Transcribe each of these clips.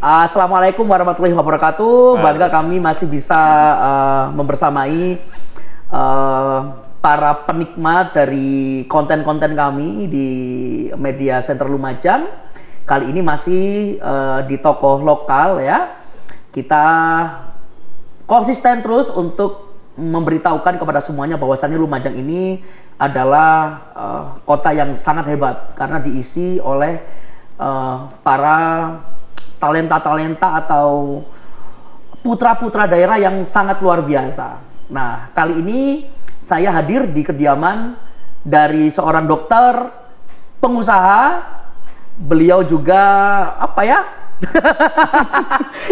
Assalamualaikum warahmatullahi wabarakatuh. Bangga kami masih bisa membersamai para penikmat dari konten-konten kami di Media Center Lumajang. Kali ini masih di tokoh lokal ya. Kita konsisten terus untuk memberitahukan kepada semuanya bahwasannya Lumajang ini adalah kota yang sangat hebat karena diisi oleh para talenta-talenta atau putra-putra daerah yang sangat luar biasa. Nah, kali ini saya hadir di kediaman dari seorang dokter, pengusaha, beliau juga apa ya?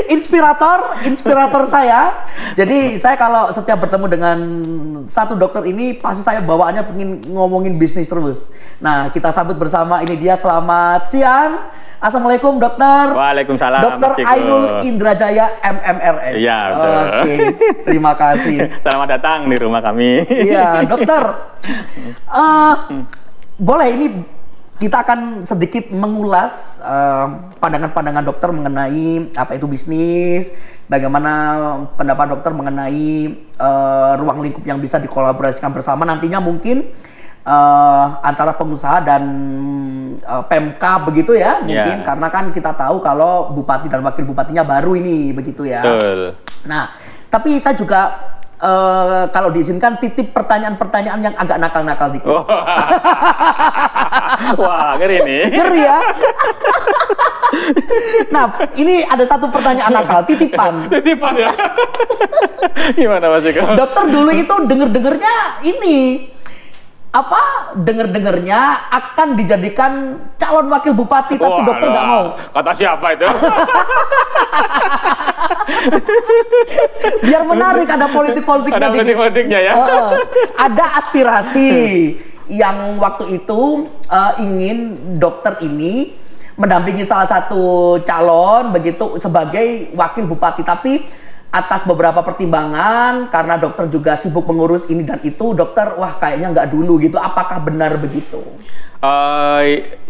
inspirator saya. Jadi saya kalau setiap bertemu dengan satu dokter ini pasti saya bawaannya pengen ngomongin bisnis terus. Nah, kita sambut bersama, ini dia. Selamat siang. Assalamualaikum dokter. Waalaikumsalam. Dokter Ainul Indrajaya MMRS. Iya, betul. Oke, terima kasih. Selamat datang di rumah kami. Iya, dokter. Boleh ini kita akan sedikit mengulas pandangan-pandangan dokter mengenai apa itu bisnis, bagaimana pendapat dokter mengenai ruang lingkup yang bisa dikolaborasikan bersama nantinya mungkin antara pengusaha dan Pemka begitu ya mungkin, karena kan kita tahu kalau bupati dan wakil bupatinya baru ini begitu ya. Betul. Nah, tapi saya juga kalau diizinkan titip pertanyaan-pertanyaan yang agak nakal-nakal dikit. Oh. Wah, ngeri nih. Ngeri ya. Nah, ini ada satu pertanyaan nakal, titipan. Titipan ya. Gimana Mas Eko? Dokter dulu itu denger-dengernya ini apa, denger-dengernya akan dijadikan calon wakil bupati, tapi dokter nggak mau. Kata siapa itu? Biar menarik, ada politik-politiknya. Ada politik-politiknya ya. Ada aspirasi yang waktu itu ingin dokter ini mendampingi salah satu calon begitu sebagai wakil bupati, tapi atas beberapa pertimbangan karena dokter juga sibuk mengurus ini dan itu, dokter wah kayaknya nggak dulu gitu. Apakah benar begitu?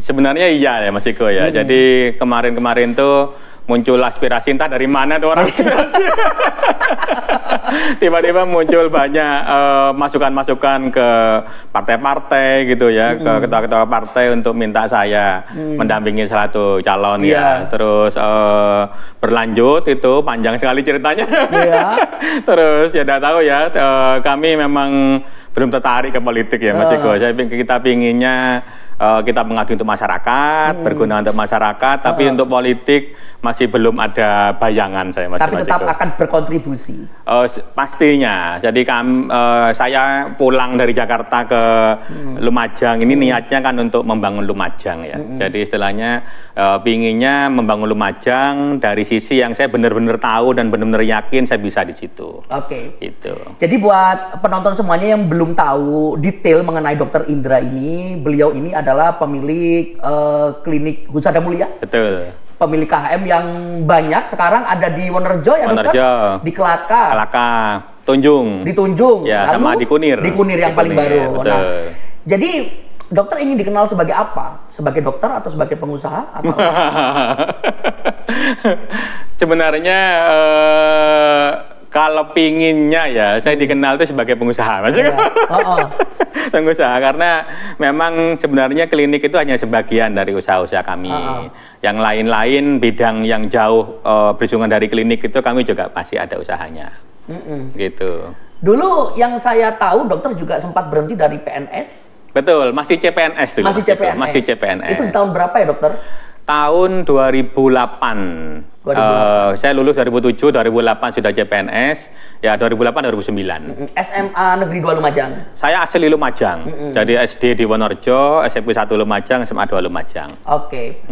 Sebenarnya iya ya Mas Eko ya. Jadi kemarin-kemarin tuh muncul aspirasi, entah dari mana tuh orang aspirasi. Tiba-tiba muncul banyak masukan-masukan ke partai-partai gitu ya, ke ketua-ketua partai untuk minta saya mendampingi salah satu calon ya. Terus berlanjut itu panjang sekali ceritanya. Terus ya tidak tahu ya, kami memang belum tertarik ke politik ya Mas Eko. Kita pinginnya kita mengabdi untuk masyarakat, berguna untuk masyarakat, tapi untuk politik masih belum ada bayangan saya Mas. Tapi tetap akan berkontribusi. Pastinya. Jadi saya pulang dari Jakarta ke Lumajang ini niatnya kan untuk membangun Lumajang ya. Jadi istilahnya pinginnya membangun Lumajang dari sisi yang saya benar-benar tahu dan benar-benar yakin saya bisa di situ. Oke. Gitu. Jadi buat penonton semuanya yang belum tahu detail mengenai Dokter Indra ini, beliau ini adalah pemilik klinik Husada Mulia. Betul. Pemilik KHM yang banyak sekarang ada di Wonorejo ya dokter? Di Kelaka. Kelaka, Tunjung. Di Tunjung. Ya, lalu sama di Kunir. Di Kunir yang paling baru. Betul. Nah, jadi dokter ini dikenal sebagai apa? Sebagai dokter atau sebagai pengusaha? Atau sebenarnya kalau pinginnya ya, saya dikenal itu sebagai pengusaha, Mas. Pengusaha, karena memang sebenarnya klinik itu hanya sebagian dari usaha-usaha kami. Yang lain-lain, bidang yang jauh bersinggungan dari klinik itu kami juga pasti ada usahanya. Gitu. Dulu yang saya tahu, dokter juga sempat berhenti dari PNS. Betul, masih CPNS dulu. Masih CPNS. Masih CPNS. Itu di tahun berapa ya dokter? Tahun 2008. Saya lulus 2007, 2008 sudah CPNS, ya 2008, 2009. SMA Negeri 2 Lumajang? Saya asli Lumajang, jadi SD di Wonorejo, SMP 1 Lumajang, SMA 2 Lumajang. Oke.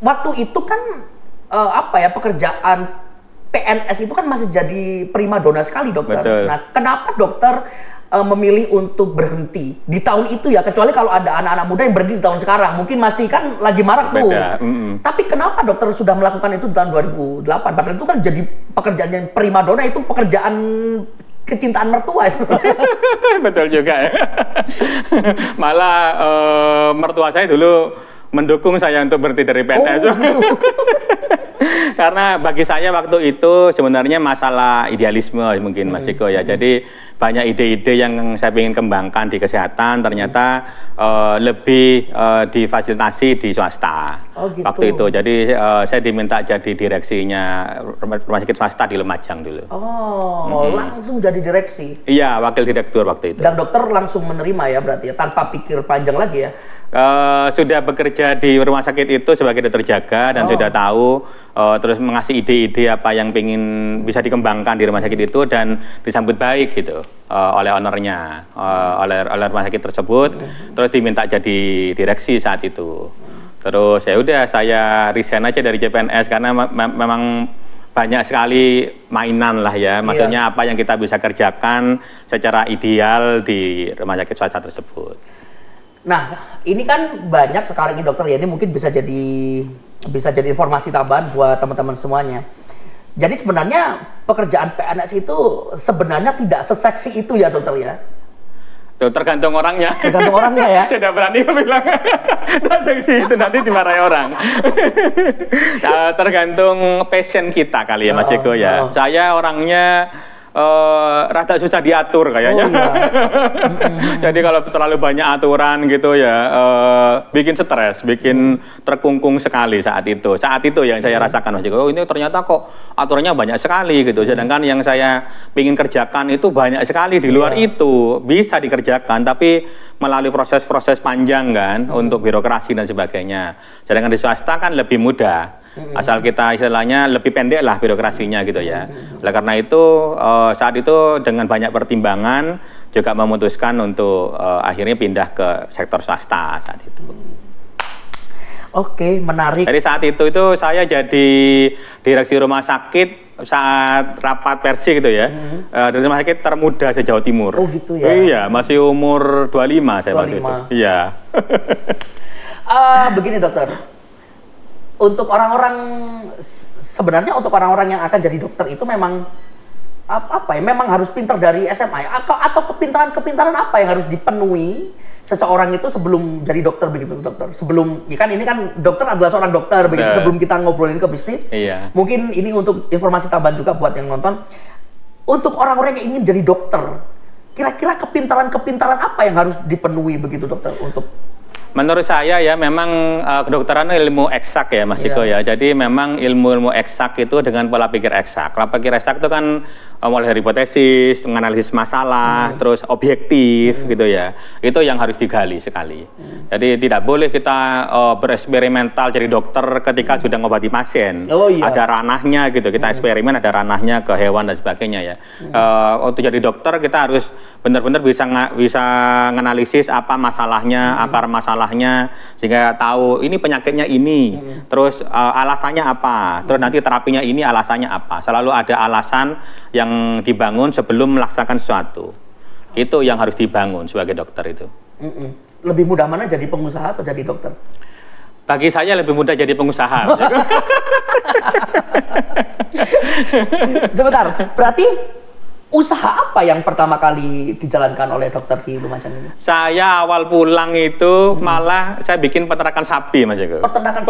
Waktu itu kan, apa ya, pekerjaan PNS itu kan masih jadi primadona sekali dokter. Betul. Nah, kenapa dokter memilih untuk berhenti di tahun itu ya, kecuali kalau ada anak-anak muda yang berhenti di tahun sekarang, mungkin masih kan lagi marak tuh. Tapi kenapa dokter sudah melakukan itu di tahun 2008? Padahal itu kan jadi pekerjaan yang primadona, itu pekerjaan kecintaan mertua itu. Betul juga ya. Malah mertua saya dulu mendukung saya untuk berhenti dari PNS. Oh, gitu. Karena bagi saya waktu itu sebenarnya masalah idealisme mungkin Mas Ciko ya. Jadi banyak ide-ide yang saya ingin kembangkan di kesehatan ternyata lebih difasilitasi di swasta. Oh, gitu. Waktu itu. Jadi saya diminta jadi direksinya rumah sakit swasta di Lumajang dulu. Oh, langsung jadi direksi. Iya, wakil direktur waktu itu. Dan dokter langsung menerima ya berarti ya, tanpa pikir panjang lagi ya? Sudah bekerja di rumah sakit itu sebagai dokter jaga dan sudah tahu, terus mengasih ide-ide apa yang ingin bisa dikembangkan di rumah sakit itu dan disambut baik gitu oleh ownernya, oleh rumah sakit tersebut, terus diminta jadi direksi saat itu. Terus ya udah saya resign aja dari CPNS karena memang banyak sekali mainan lah ya, maksudnya apa yang kita bisa kerjakan secara ideal di rumah sakit swasta tersebut. Nah, ini kan banyak sekarang ini dokter ya, ini mungkin bisa jadi informasi tambahan buat teman-teman semuanya. Jadi sebenarnya pekerjaan PNS itu sebenarnya tidak seseksi itu ya dokter ya? Tergantung orangnya. Tergantung orangnya ya? Tidak berani bilang tidak seksi itu, nanti dimarahi orang. Tergantung passion kita kali ya Mas Ciko ya. Saya orangnya rada susah diatur kayaknya. Oh, iya. Jadi kalau terlalu banyak aturan gitu ya, bikin stres, bikin terkungkung sekali saat itu. Saat itu yang saya rasakan Mas Ciko, oh ini ternyata kok aturannya banyak sekali gitu. Sedangkan yang saya ingin kerjakan itu banyak sekali di luar itu. Bisa dikerjakan, tapi melalui proses-proses panjang kan, untuk birokrasi dan sebagainya. Sedangkan di swasta kan lebih mudah. Asal kita istilahnya lebih pendek lah birokrasinya gitu ya. Oleh karena itu saat itu dengan banyak pertimbangan juga memutuskan untuk akhirnya pindah ke sektor swasta saat itu. Oke, menarik. Jadi saat itu saya jadi direksi rumah sakit saat rapat Persi gitu ya. Dari rumah sakit termuda se-Jawa Timur. Oh gitu ya. Iya, masih umur 25 saya waktu itu. Iya. Begini dokter. Untuk orang-orang, sebenarnya untuk orang-orang yang akan jadi dokter itu memang apa ya? Memang harus pintar dari SMA ya? Atau kepintaran apa yang harus dipenuhi seseorang itu sebelum jadi dokter begitu dokter? Sebelum, ya kan ini kan dokter adalah seorang dokter begitu. Sebelum kita ngobrolin ke bisnis, mungkin ini untuk informasi tambahan juga buat yang nonton. Untuk orang-orang yang ingin jadi dokter, kira-kira kepintaran apa yang harus dipenuhi begitu dokter untuk? Menurut saya ya memang kedokteran ilmu eksak ya Mas Ciko ya. Jadi memang ilmu eksak itu dengan pola pikir eksak. Pola pikir eksak itu kan mulai dari hipotesis, menganalisis masalah, terus objektif gitu ya. Itu yang harus digali sekali. Jadi tidak boleh kita bereksperimental jadi dokter ketika sudah ngobati pasien. Ada ranahnya gitu. Kita eksperimen ada ranahnya ke hewan dan sebagainya ya. Untuk jadi dokter kita harus benar-benar bisa menganalisis apa masalahnya, akar masalahnya, sehingga tahu ini penyakitnya ini, terus alasannya apa, terus nanti terapinya ini alasannya apa. Selalu ada alasan yang dibangun sebelum melaksanakan sesuatu. Itu yang harus dibangun sebagai dokter itu. Lebih mudah mana jadi pengusaha atau jadi dokter? Bagi saya lebih mudah jadi pengusaha. Sebentar, berarti usaha apa yang pertama kali dijalankan oleh dokter di Lumajang ini? Saya awal pulang itu malah saya bikin peternakan sapi Mas Eko. Peternakan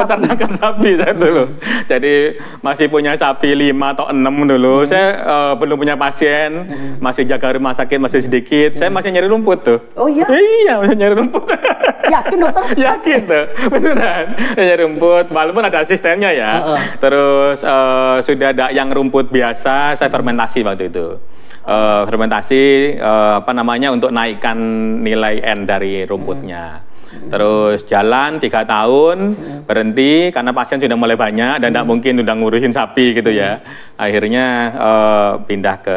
sapi saya dulu. Jadi masih punya sapi 5 atau 6 dulu. Saya belum punya pasien, masih jaga rumah sakit masih sedikit. Saya masih nyari rumput tuh. Oh iya? Iya, masih nyari rumput. Yakin dokter? Yakin tuh, beneran. Nyari rumput, walaupun ada asistennya ya. Terus sudah ada yang rumput biasa, saya fermentasi waktu itu. Fermentasi apa namanya untuk naikkan nilai N dari rumputnya. Terus jalan 3 tahun, berhenti karena pasien sudah mulai banyak dan tidak mungkin udah ngurusin sapi gitu ya. Akhirnya pindah ke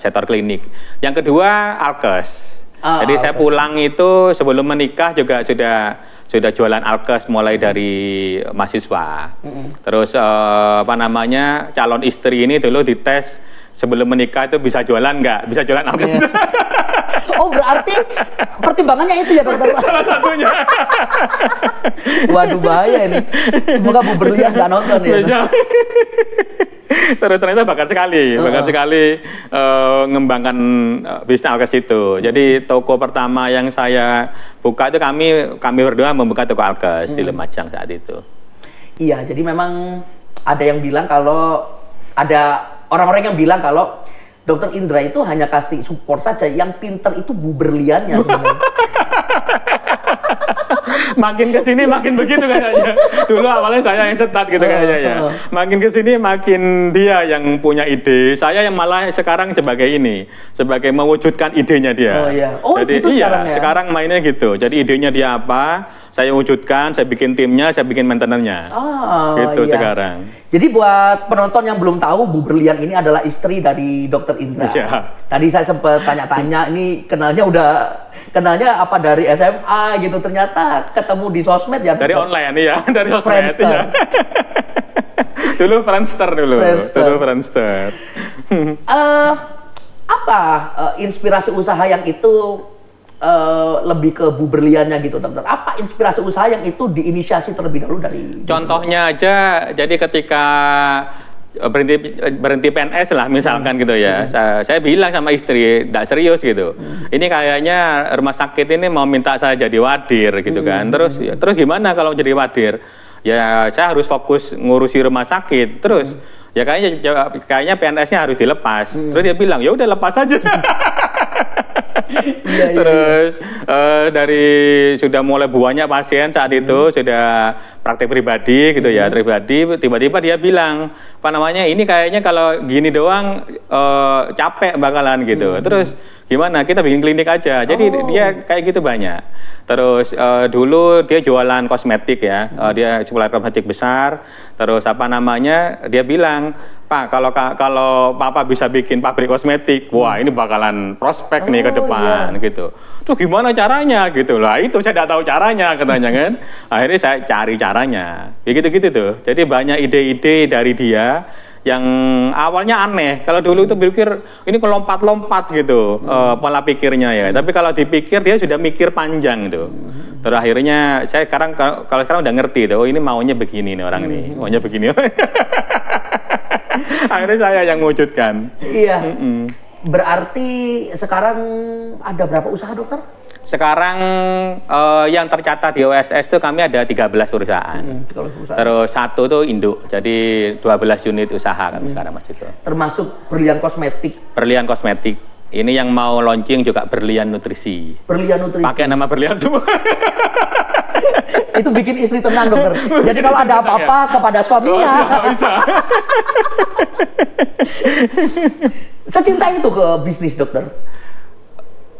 sektor klinik. Yang kedua alkes. Jadi saya pulang itu sebelum menikah juga sudah jualan alkes mulai dari mahasiswa. Terus apa namanya calon istri ini dulu dites sebelum menikah itu bisa jualan nggak? Bisa jualan alkes. Oh berarti pertimbangannya itu ya dokter? Salah satunya. Waduh bahaya ini. Semoga Bu Berlian nggak nonton ya. Terus ternyata bakat sekali mengembangkan bisnis alkes itu. Jadi toko pertama yang saya buka itu kami berdua membuka toko alkes di Lumajang saat itu. Iya, jadi memang ada yang bilang kalau ada orang-orang yang bilang kalau Dokter Indra itu hanya kasih support saja, yang pinter itu Bu Berliannya sebenarnya. Makin kesini makin begitu kayaknya. Dulu awalnya saya yang cetat gitu kayaknya ya. Makin kesini makin dia yang punya ide. Saya yang malah sekarang sebagai sebagai mewujudkan idenya dia. Oh iya. Oh jadi gitu iya, sekarang ya. Sekarang mainnya gitu. Jadi idenya dia apa, saya wujudkan, saya bikin timnya, saya bikin maintenance-nya. Gitu iya. Sekarang. Jadi buat penonton yang belum tahu, Bu Berlian ini adalah istri dari Dokter Indra. Iya. Tadi saya sempat tanya-tanya, ini kenalnya apa dari SMA gitu, ternyata ketemu di sosmed ya. Dari online ya, dari sosmed. Friendster. Ya. Dulu Friendster. Apa inspirasi usaha yang itu lebih ke Bu Berliannya gitu, dokter? Apa inspirasi usaha yang itu diinisiasi terlebih dahulu dari? Contohnya aja, jadi ketika berhenti PNS lah misalkan gitu ya, saya bilang sama istri, tidak serius gitu. Ini kayaknya rumah sakit ini mau minta saya jadi wadir gitu kan. Terus gimana kalau jadi wadir? Ya saya harus fokus ngurusi rumah sakit. Terus ya kayaknya PNS-nya harus dilepas. Terus dia bilang, ya udah lepas aja. Terus dari sudah mulai banyak pasien saat itu, sudah praktek pribadi gitu ya, tiba-tiba dia bilang, apa namanya, ini kayaknya kalau gini doang capek bakalan gitu. Terus gimana, kita bikin klinik aja. Jadi dia kayak gitu banyak. Terus dulu dia jualan kosmetik ya, dia jualan kosmetik besar. Terus apa namanya, dia bilang, Pak, kalau Papa bisa bikin pabrik kosmetik, wah ini bakalan prospek nih ke depan gitu. Tuh gimana caranya gitu lah, itu saya tidak tahu caranya katanya kan. Akhirnya saya cari caranya, ya gitu-gitu tuh. Jadi banyak ide-ide dari dia yang awalnya aneh. Kalau dulu itu berpikir ini kelompat-lompat gitu pola pikirnya ya. Tapi kalau dipikir dia sudah mikir panjang itu. Terus akhirnya saya sekarang udah ngerti tuh, oh ini maunya begini nih orang ini, maunya begini. Akhirnya saya yang mewujudkan. Iya. Berarti sekarang ada berapa usaha, dokter? Sekarang yang tercatat di OSS itu kami ada 13 perusahaan. Terus satu tuh induk, jadi 12 unit usaha kami sekarang Mas itu. Termasuk Berlian Kosmetik. Berlian Kosmetik. Ini yang mau launching juga Berlian Nutrisi. Berlian Nutrisi. Pakai nama Berlian semua. Itu bikin istri tenang, dokter. Jadi kalau ada apa-apa kepada suaminya. Bisa. Secinta itu ke bisnis, dokter?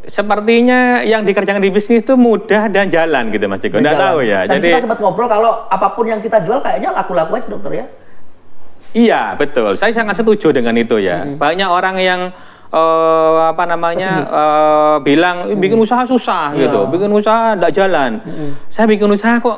Sepertinya yang dikerjakan di bisnis itu mudah dan jalan gitu Mas Ciko. Nggak tahu ya. Dan jadi kita sempat ngobrol kalau apapun yang kita jual kayaknya laku-laku aja, dokter ya? Iya, betul. Saya sangat setuju dengan itu ya. Banyak orang yang bilang bikin usaha susah gitu, bikin usaha nggak jalan. Saya bikin usaha kok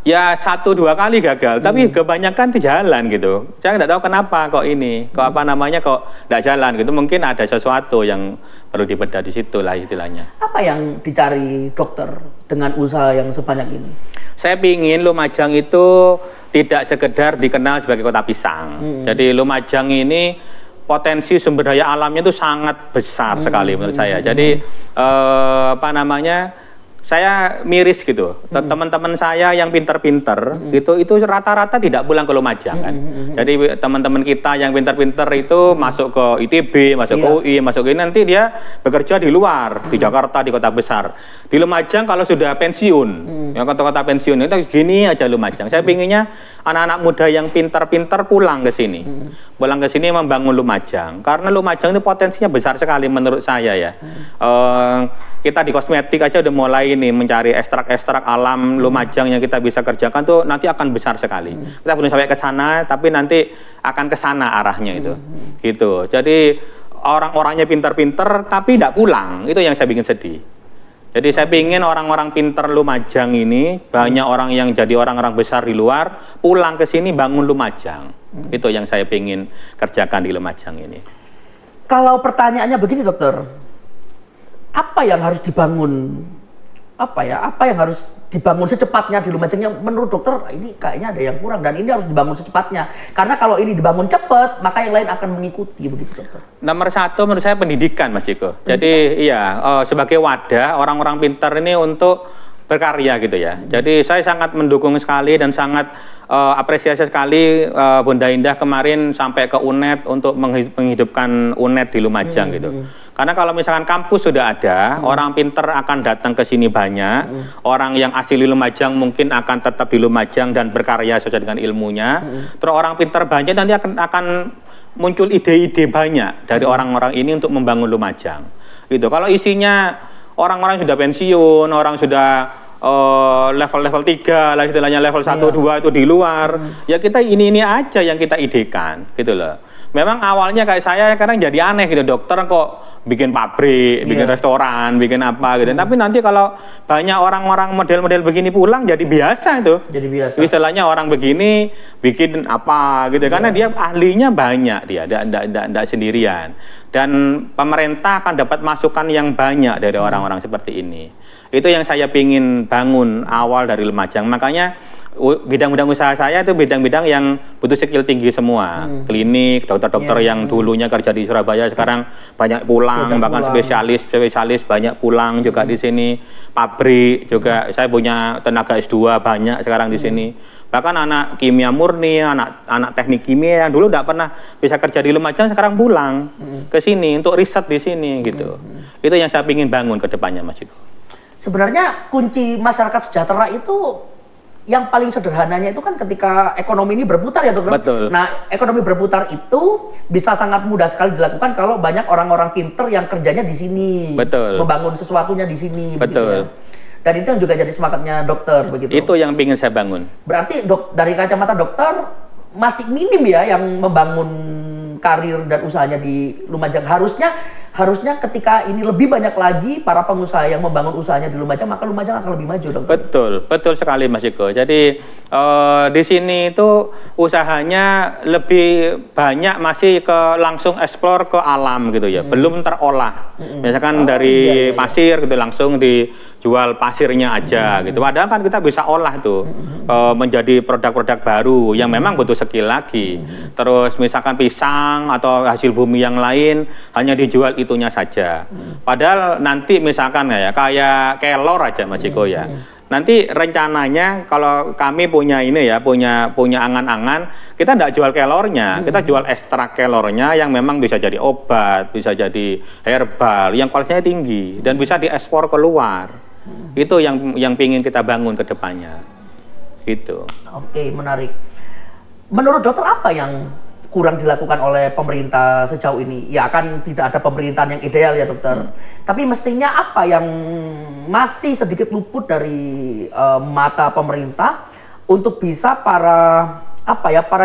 ya 1-2 kali gagal, tapi kebanyakan itu jalan gitu. Saya nggak tahu kenapa kok nggak jalan gitu. Mungkin ada sesuatu yang perlu dibedah di situ lah istilahnya. Apa yang dicari dokter dengan usaha yang sebanyak ini? Saya pingin Lumajang itu tidak sekedar dikenal sebagai kota pisang. Jadi Lumajang ini potensi sumber daya alamnya itu sangat besar sekali menurut saya. Jadi saya miris gitu. Teman-teman saya yang pinter-pinter itu rata-rata tidak pulang ke Lumajang kan. Jadi teman-teman kita yang pinter-pinter itu masuk ke ITB, masuk ke UI, masuk ke ini, nanti dia bekerja di luar, di Jakarta, di kota besar. Di Lumajang kalau sudah pensiun, yang kota-kota pensiun itu gini aja Lumajang. Saya pinginnya anak-anak muda yang pinter-pinter pulang ke sini. Pulang ke sini membangun Lumajang. Karena Lumajang itu potensinya besar sekali menurut saya ya. Kita di kosmetik aja udah mulai nih mencari ekstrak-ekstrak alam Lumajang yang kita bisa kerjakan tuh nanti akan besar sekali. Kita belum sampai ke sana, tapi nanti akan ke sana arahnya itu. Gitu. Jadi orang-orangnya pinter-pinter tapi tidak pulang. Itu yang saya bikin sedih. Jadi saya ingin orang-orang pinter Lumajang ini, banyak orang yang jadi orang-orang besar di luar, pulang ke sini bangun Lumajang. Itu yang saya ingin kerjakan di Lumajang ini. Kalau pertanyaannya begini, dokter. apa yang harus dibangun? Apa yang harus dibangun secepatnya di Lumajang yang menurut dokter ini kayaknya ada yang kurang dan ini harus dibangun secepatnya. Karena kalau ini dibangun cepat, maka yang lain akan mengikuti, begitu dokter. Nomor satu menurut saya pendidikan, Mas Ciko. Jadi iya, sebagai wadah orang-orang pintar ini untuk berkarya gitu ya. Jadi saya sangat mendukung sekali dan sangat apresiasi sekali Bunda Indah kemarin sampai ke UNED untuk menghidupkan UNED di Lumajang gitu. Karena kalau misalkan kampus sudah ada, orang pinter akan datang ke sini banyak, orang yang asli Lumajang mungkin akan tetap di Lumajang dan berkarya sesuai dengan ilmunya. Terus orang pinter banyak nanti akan muncul ide-ide banyak dari orang-orang ini untuk membangun Lumajang. Gitu. Kalau isinya orang-orang sudah pensiun, orang sudah level-level 3 lah istilahnya, level 1, 2 itu di luar, ya kita ini aja yang kita idekan gitu loh. Memang awalnya kayak saya kadang jadi aneh gitu, dokter kok bikin pabrik, bikin restoran, bikin apa gitu. Tapi nanti kalau banyak orang-orang model-model begini pulang jadi biasa itu. Jadi biasa. Istilahnya orang begini bikin apa gitu. Karena dia ahlinya banyak dia, tidak sendirian. Dan pemerintah akan dapat masukan yang banyak dari orang-orang seperti ini. Itu yang saya pingin bangun awal dari Lumajang. Makanya bidang-bidang usaha saya itu bidang-bidang yang butuh skill tinggi semua. Klinik, dokter-dokter yang dulunya kerja di Surabaya sekarang banyak pulang, bahkan spesialis banyak pulang juga di sini. Pabrik juga, saya punya tenaga S2 banyak sekarang di sini. Bahkan anak kimia murni, anak teknik kimia yang dulu tidak pernah bisa kerja di Lumajang sekarang pulang ke sini untuk riset di sini gitu. Itu yang saya ingin bangun ke depannya, Mas Ciko. Sebenarnya kunci masyarakat sejahtera itu yang paling sederhananya itu kan ketika ekonomi ini berputar ya dokter. Betul. Nah, ekonomi berputar itu bisa sangat mudah sekali dilakukan kalau banyak orang-orang pinter yang kerjanya di sini. Betul. Membangun sesuatunya di sini. Betul. Ya. Dan itu yang juga jadi semangatnya dokter begitu. Itu yang ingin saya bangun. Berarti dari kacamata dokter masih minim ya yang membangun karir dan usahanya di Lumajang. Harusnya ketika ini lebih banyak lagi para pengusaha yang membangun usahanya di Lumajang, maka Lumajang akan lebih maju dong. Betul sekali Mas Ciko. Jadi di sini itu usahanya lebih banyak masih langsung eksplor ke alam gitu ya, belum terolah. Misalkan dari pasir gitu langsung dijual pasirnya aja gitu. Padahal kan kita bisa olah tuh menjadi produk-produk baru yang memang butuh skill lagi. Terus misalkan pisang atau hasil bumi yang lain hanya dijual itunya saja. Padahal nanti misalkan ya kayak kelor aja Mas Ciko ya. Nanti rencananya kalau kami punya ini ya, punya angan-angan, kita tidak jual kelornya, kita jual ekstrak kelornya yang memang bisa jadi obat, bisa jadi herbal, yang kualitasnya tinggi dan bisa diekspor ke luar. Itu yang pingin kita bangun ke depannya. Gitu. Oke, menarik. Menurut dokter apa yang kurang dilakukan oleh pemerintah sejauh ini? Ya kan tidak ada pemerintahan yang ideal ya dokter. Tapi mestinya apa yang masih sedikit luput dari mata pemerintah untuk bisa para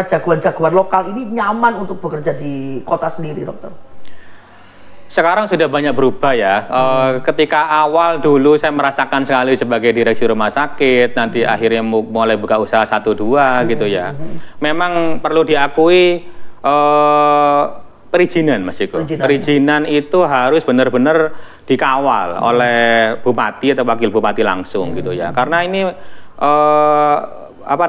jagoan-jagoan lokal ini nyaman untuk bekerja di kota sendiri dokter? Sekarang sudah banyak berubah ya. Ketika awal dulu saya merasakan sekali sebagai direksi rumah sakit, nanti akhirnya mulai buka usaha 1-2 gitu ya. Memang perlu diakui perizinan Mas Ciko. Perizinan itu harus benar-benar dikawal oleh bupati atau wakil bupati langsung gitu ya. Karena ini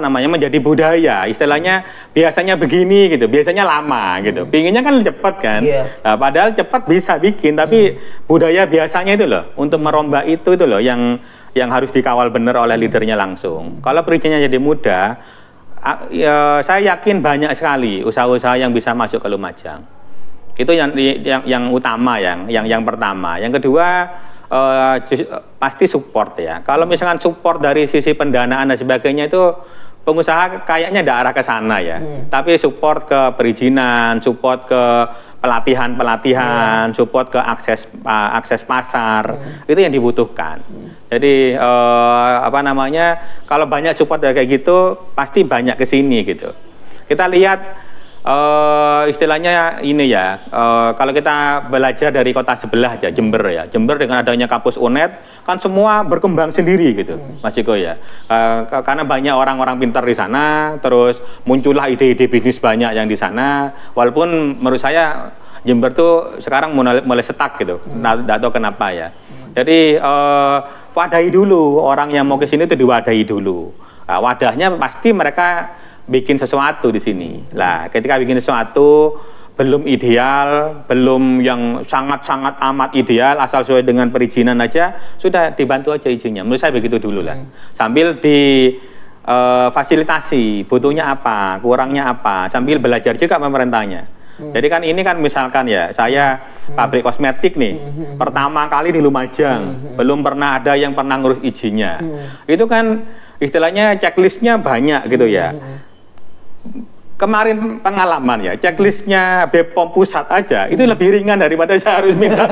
menjadi budaya, istilahnya biasanya begini gitu, biasanya lama gitu. Pinginnya kan cepat kan, nah, padahal cepat bisa bikin, tapi budaya biasanya itu loh, untuk merombak itu loh yang harus dikawal benar oleh leadernya langsung. Kalau perizinnya jadi mudah, saya yakin banyak sekali usaha-usaha yang bisa masuk ke Lumajang. Itu yang utama, yang pertama. Yang kedua, pasti support ya. Kalau misalkan support dari sisi pendanaan dan sebagainya itu pengusaha kayaknya tidak arah ke sana ya. Tapi support ke perizinan, support ke pelatihan, support ke akses pasar, itu yang dibutuhkan. Jadi kalau banyak support kayak gitu pasti banyak ke sini gitu. Kita lihat istilahnya ini ya, kalau kita belajar dari kota sebelah aja, Jember ya. Jember dengan adanya kampus UNED kan semua berkembang sendiri gitu, Mas Ciko ya. Karena banyak orang-orang pintar di sana, terus muncullah ide-ide bisnis banyak yang di sana. Walaupun menurut saya Jember tuh sekarang mulai stuck gitu, nggak tahu kenapa ya. Jadi wadahi dulu, orang yang mau ke sini tuh diwadahi dulu. Nah, wadahnya pasti mereka bikin sesuatu di sini. Lah, ketika bikin sesuatu belum ideal, belum yang sangat-sangat amat ideal, asal sesuai dengan perizinan aja, sudah dibantu aja izinnya. Menurut saya begitu dulu lah. Sambil di fasilitasi, butuhnya apa, kurangnya apa, sambil belajar juga pemerintahnya. Jadi kan ini kan misalkan ya, saya pabrik kosmetik nih, pertama kali di Lumajang, belum pernah ada yang pernah ngurus izinnya. Itu kan istilahnya checklistnya banyak gitu ya. Kemarin pengalaman ya, checklistnya BPOM pusat aja itu lebih ringan daripada saya harus minta.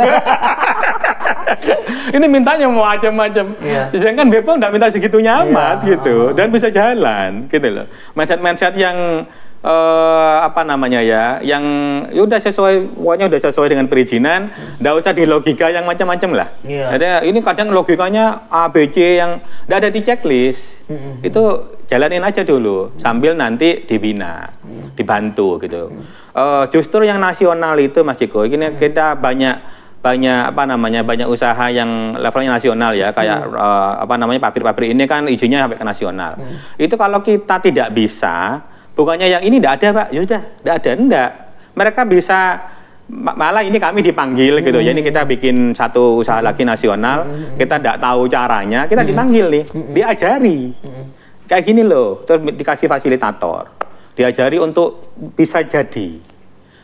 Ini mintanya mau macam-macam. Sedangkan BPOM nggak minta segitunya amat gitu, dan bisa jalan gitu loh. Mindset yang apa namanya ya, yang udah sesuai, pokoknya udah sesuai dengan perizinan, nggak usah di logika yang macam-macam lah. Jadi ini kadang logikanya A, B, C yang nggak ada di checklist, itu jalanin aja dulu, sambil nanti dibina, dibantu gitu. Justru yang nasional itu Mas Ciko, ini kita banyak apa namanya, banyak usaha yang levelnya nasional ya, kayak apa namanya, pabrik-pabrik ini kan izinnya sampai ke nasional. Itu kalau kita tidak bisa, bukannya yang ini tidak ada Pak, ya udah tidak ada, enggak. Mereka bisa, malah ini kami dipanggil gitu. Jadi kita bikin satu usaha lagi nasional, kita tidak tahu caranya, kita dipanggil nih, diajari. Kayak gini loh, terus dikasih fasilitator, diajari untuk bisa jadi.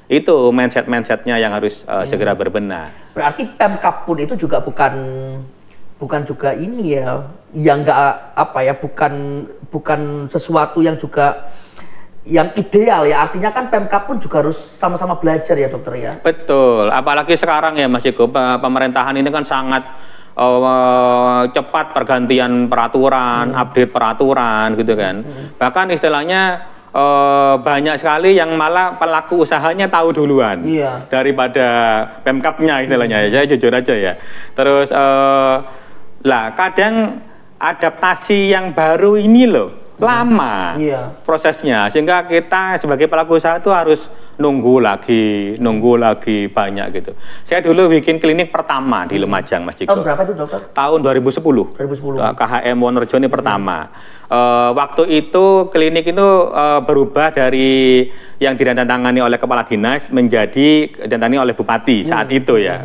Itu mindset-mindsetnya yang harus segera berbenah. Berarti Pemkab pun itu juga bukan juga ini ya, yang enggak apa ya, bukan sesuatu yang juga yang ideal ya, artinya kan Pemkab pun juga harus sama-sama belajar ya dokter ya. Betul, apalagi sekarang ya Mas Ciko, pemerintahan ini kan sangat cepat pergantian peraturan, update peraturan gitu kan. Bahkan istilahnya banyak sekali yang malah pelaku usahanya tahu duluan daripada Pemkabnya istilahnya ya, jujur aja ya. Terus lah kadang adaptasi yang baru ini loh lama prosesnya, sehingga kita sebagai pelaku usaha itu harus nunggu lagi banyak gitu. Saya dulu bikin klinik pertama di Lumajang Mas Ciko. Tahun berapa itu dokter? Tahun 2010. KHM Wonorejo ini pertama. Waktu itu klinik itu berubah dari yang ditandatangani oleh kepala dinas menjadi ditandatangani oleh bupati saat itu ya.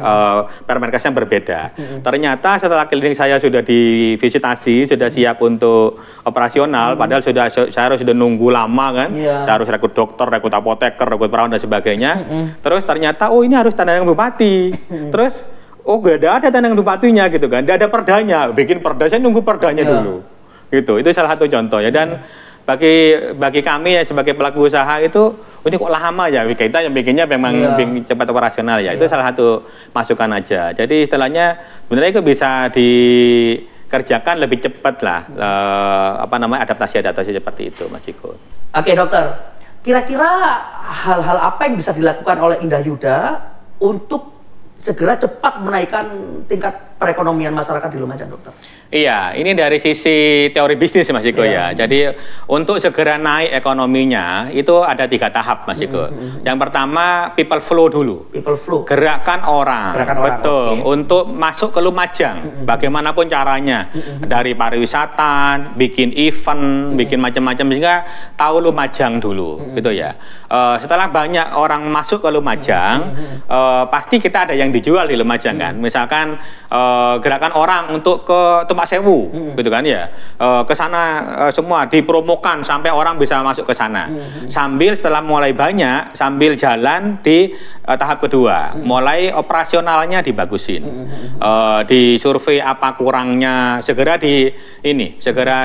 Permenkesnya berbeda. Ternyata setelah klinik saya sudah divisitasi, sudah siap untuk operasional, padahal saya sudah nunggu lama kan. Saya harus rekrut dokter, rekrut apoteker, rekrut perawat dan sebagainya. Terus ternyata ini harus tanda tangan bupati. Terus gak ada tanda tangan bupatinya gitu kan. Gak ada perdanya. Bikin perda, saya nunggu perdanya dulu. Gitu. Itu salah satu contoh ya. Dan bagi kami ya sebagai pelaku usaha itu ini kok lama ya, kita yang bikinnya memang cepat operasional ya. Itu salah satu masukan aja. Jadi istilahnya sebenarnya itu bisa dikerjakan lebih cepat lah, apa namanya, adaptasi seperti itu Mas Ciko. Oke dokter, kira-kira hal-hal apa yang bisa dilakukan oleh Indah Yuda untuk segera cepat menaikkan tingkat perekonomian masyarakat di Lumajang dokter? Iya, ini dari sisi teori bisnis Mas Ciko ya. Jadi untuk segera naik ekonominya itu ada 3 tahap Mas Ciko. Yang pertama people flow dulu. People flow. Gerakan orang. Betul. Untuk masuk ke Lumajang, bagaimanapun caranya. Dari pariwisata, bikin event, bikin macam-macam, sehingga tahu Lumajang dulu, gitu ya. Setelah banyak orang masuk ke Lumajang, pasti kita ada yang dijual di Lumajang kan. Misalkan gerakan orang untuk ke Tumpak Sewu, gitu kan ya, ke sana semua dipromokan sampai orang bisa masuk ke sana. Sambil setelah mulai banyak, sambil jalan di tahap kedua, mulai operasionalnya dibagusin, di survei apa kurangnya, segera